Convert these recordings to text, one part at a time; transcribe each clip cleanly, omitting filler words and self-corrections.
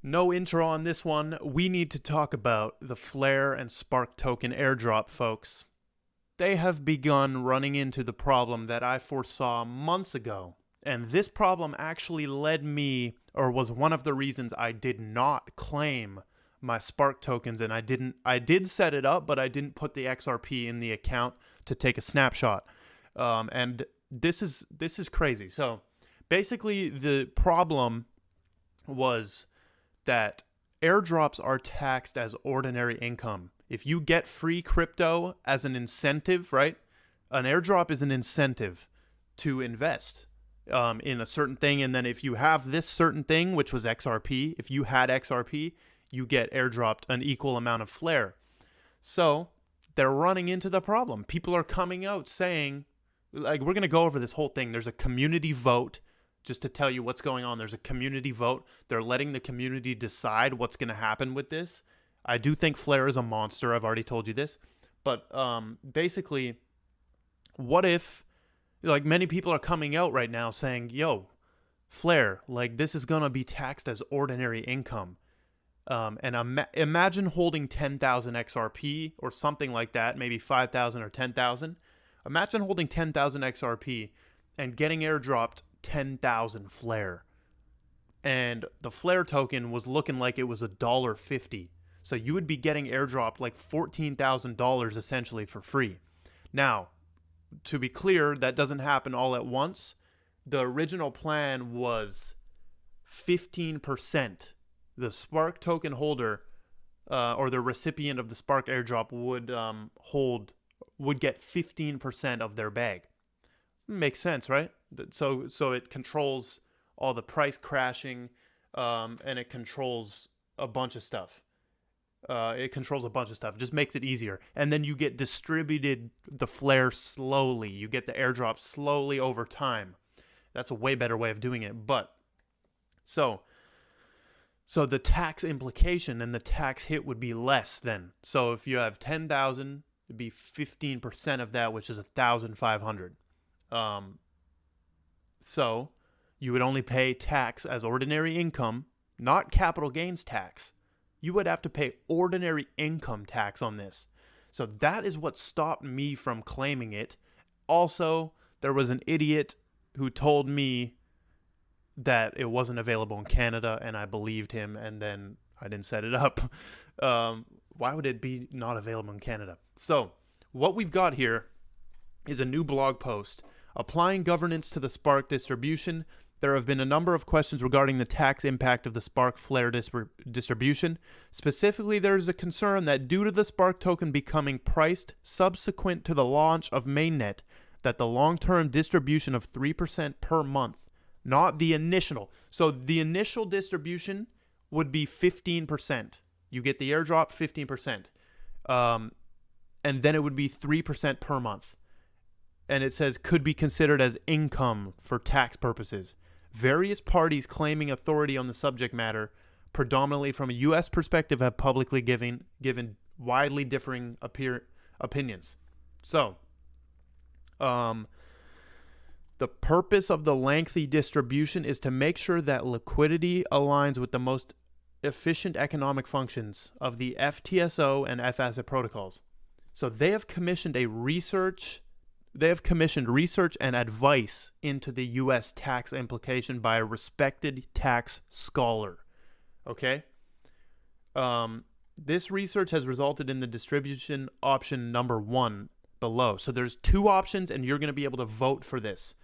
No intro on this one. We need to talk about the Flare and Spark token airdrop, folks. They have begun running into the problem that I foresaw months ago. And this problem actually led me, or was one of the reasons I did not claim my Spark tokens. And I did set it up, but I didn't put the XRP in the account to take a snapshot. And this is crazy. So basically, the problem was that airdrops are taxed as ordinary income. If you get free crypto as an incentive, right? An airdrop is an incentive to invest in a certain thing. And then if you have this certain thing, which was XRP, if you had XRP, you get airdropped an equal amount of Flare. So they're running into the problem. People are coming out saying, like, we're going to go over this whole thing. There's a community vote. Just to tell you what's going on, there's a community vote. They're letting the community decide what's going to happen with this. I do think Flare is a monster. I've already told you this. But basically, what if, like, many people are coming out right now saying, yo, Flare, like, this is going to be taxed as ordinary income. And imagine holding 10,000 XRP or something like that, maybe 5,000 or 10,000. Imagine holding 10,000 XRP and getting airdropped 10,000 Flare. And the Flare token was looking like it was $1.50. So you would be getting airdropped like $14,000 essentially for free. Now, to be clear, that doesn't happen all at once. The original plan was 15%. The Spark token holder or the recipient of the Spark airdrop would get 15% of their bag. Makes sense, right? So it controls all the price crashing, and it controls a bunch of stuff. It just makes it easier. And then you get distributed the Flare slowly. You get the airdrop slowly over time. That's a way better way of doing it. But so the tax implication and the tax hit would be less then. So if you have 10,000, it'd be 15% of that, which is 1,500. So you would only pay tax as ordinary income, not capital gains tax. You would have to pay ordinary income tax on this. So that is what stopped me from claiming it. Also, there was an idiot who told me that it wasn't available in Canada, and I believed him, and then I didn't set it up. Why would it be not available in Canada? So what we've got here is a new blog post. Applying governance to the Spark distribution. There have been a number of questions regarding the tax impact of the Spark Flare distribution. Specifically, there is a concern that due to the Spark token becoming priced subsequent to the launch of mainnet, that the long-term distribution of 3% per month, not the initial. So the initial distribution would be 15%. You get the airdrop, 15%. And then it would be 3% per month. And it says could be considered as income for tax purposes. Various parties claiming authority on the subject matter, predominantly from a U.S. perspective, have publicly given widely differing opinions. So, the purpose of the lengthy distribution is to make sure that liquidity aligns with the most efficient economic functions of the FTSO and FASIT protocols. So they have commissioned research and advice into the U.S. tax implication by a respected tax scholar. Okay? This research has resulted in the distribution option number 1 below. So there's 2 options, and you're going to be able to vote for this,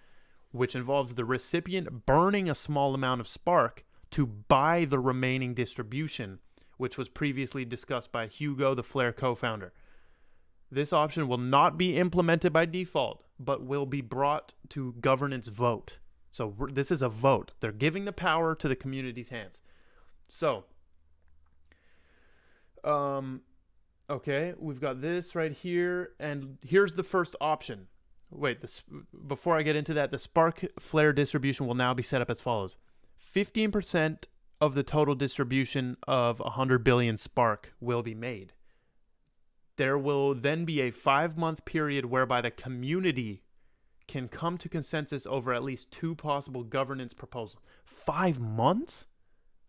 which involves the recipient burning a small amount of Spark to buy the remaining distribution, which was previously discussed by Hugo, the Flare co-founder. This option will not be implemented by default, but will be brought to governance vote. So this is a vote. They're giving the power to the community's hands. So, okay, we've got this right here, and here's the first option. Wait, before I get into that, the Spark Flare distribution will now be set up as follows. 15% of the total distribution of 100 billion Spark will be made. There will then be a 5-month period whereby the community can come to consensus over at least 2 possible governance proposals. 5 months?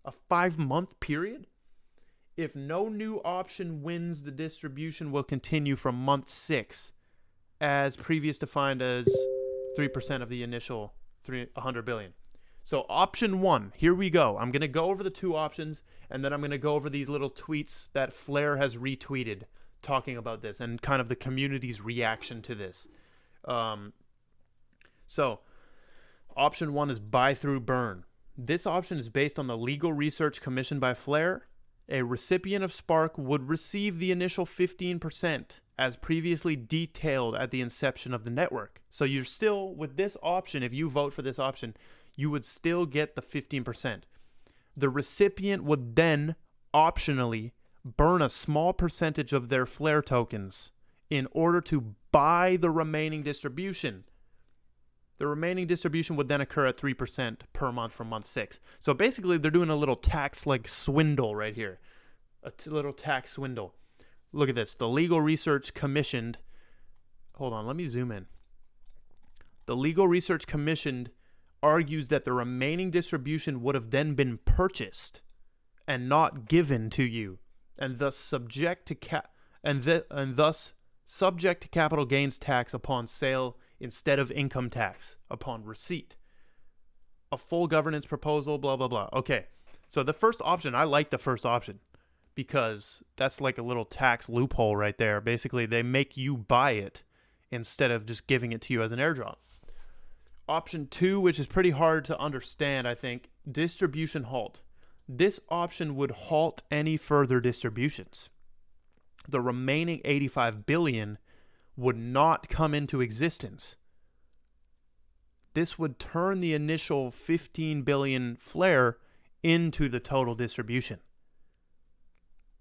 A 5-month period? If no new option wins, the distribution will continue from month 6, as previous defined as 3% of the initial 100 billion. So option 1, here we go. I'm going to go over the 2 options, and then I'm going to go over these little tweets that Flare has retweeted talking about this and kind of the community's reaction to this. So option 1 is buy through burn. This option is based on the legal research commissioned by Flare. A recipient of Spark would receive the initial 15% as previously detailed at the inception of the network. So you're still, with this option, if you vote for this option, you would still get the 15%. The recipient would then optionally burn a small percentage of their Flare tokens in order to buy the remaining distribution. The remaining distribution would then occur at 3% per month from month 6. So basically, they're doing a little tax swindle right here. Little tax swindle. Look at this. The legal research commissioned. Hold on, let me zoom in. The legal research commissioned argues that the remaining distribution would have then been purchased and not given to you, and thus subject to capital gains tax upon sale instead of income tax upon receipt. A full governance proposal, blah, blah, blah. Okay, so the first option, I like the first option because that's like a little tax loophole right there. Basically, they make you buy it instead of just giving it to you as an airdrop. Option 2, which is pretty hard to understand, I think, distribution halt. This option would halt any further distributions. The remaining 85 billion would not come into existence. This would turn the initial 15 billion Flare into the total distribution.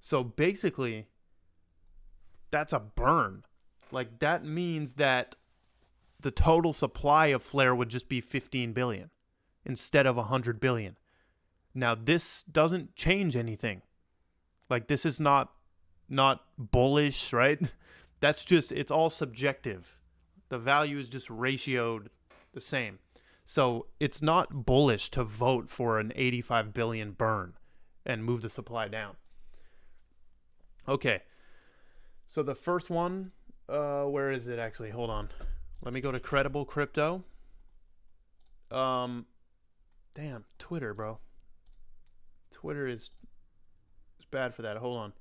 So basically, that's a burn. Like, that means that the total supply of Flare would just be 15 billion instead of 100 billion. Now, this doesn't change anything. Like, this is not bullish, right? That's just, it's all subjective. The value is just ratioed the same. So it's not bullish to vote for an 85 billion burn and move the supply down. Okay. So the first one, where is it actually? Hold on. Let me go to Credible Crypto. Damn, Twitter, bro. Twitter is bad for that. Hold on.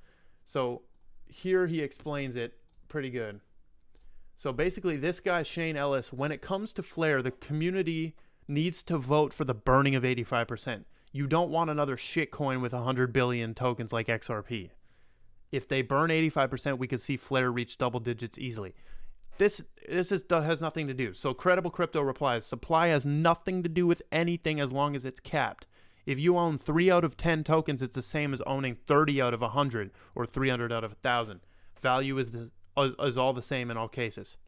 So here he explains it pretty good. So basically, this guy, Shane Ellis, when it comes to Flare, the community needs to vote for the burning of 85%. You don't want another shitcoin with 100 billion tokens like XRP. If they burn 85%, we could see Flare reach double digits easily. This has nothing to do. So Credible Crypto replies, supply has nothing to do with anything as long as it's capped. If you own 3 out of 10 tokens, it's the same as owning 30 out of 100 or 300 out of 1,000. Value is all the same in all cases.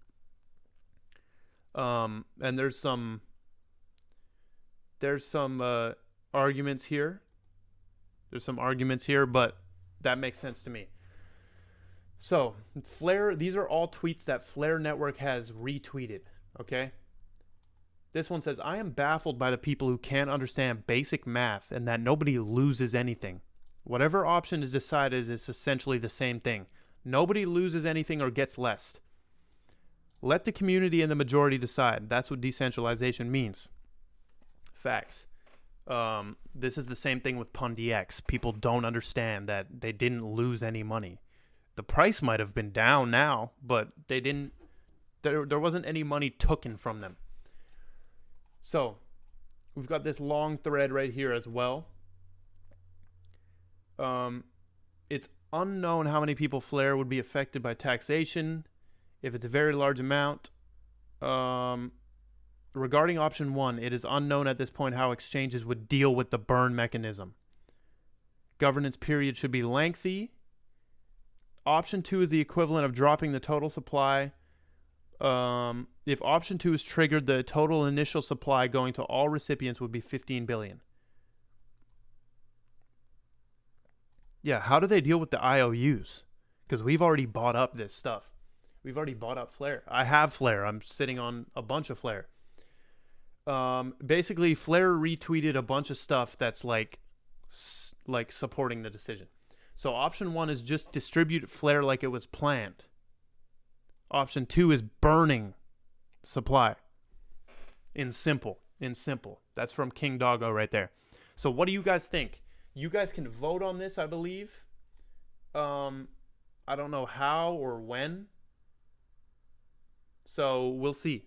And there's some arguments here. There's some arguments here, but that makes sense to me. So Flare, these are all tweets that Flare Network has retweeted. Okay. This one says, I am baffled by the people who can't understand basic math and that nobody loses anything. Whatever option is decided is essentially the same thing. Nobody loses anything or gets less. Let the community and the majority decide. That's what decentralization means. Facts. This is the same thing with PunDX. People don't understand that they didn't lose any money. The price might have been down now, but they didn't. There wasn't any money taken from them. So we've got this long thread right here as well. It's unknown how many people Flare would be affected by taxation. If it's a very large amount. Regarding option 1, it is unknown at this point how exchanges would deal with the burn mechanism. Governance period should be lengthy. Option 2 is the equivalent of dropping the total supply. If option 2 is triggered, the total initial supply going to all recipients would be 15 billion. Yeah, how do they deal with the IOUs? Because we've already bought up this stuff. We've already bought up Flare. I have Flare. I'm sitting on a bunch of Flare. Basically, Flare retweeted a bunch of stuff that's like like supporting the decision. So option 1 is just distribute flare like it was planned. Option 2 is burning supply. In simple. That's from King Doggo right there. So what do you guys think? You guys can vote on this, I believe. I don't know how or when. So we'll see.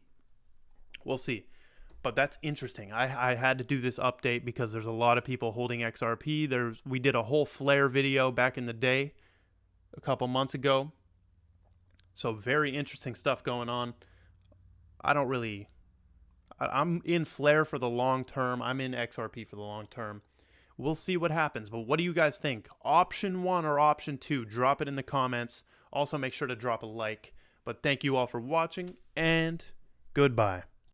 But that's interesting. I had to do this update because there's a lot of people holding XRP. We did a whole flare video back in the day, a couple months ago. So very interesting stuff going on. I'm in flare for the long term. I'm in XRP for the long term. We'll see what happens. But what do you guys think? Option 1 or option 2? Drop it in the comments. Also make sure to drop a like. But thank you all for watching, and goodbye.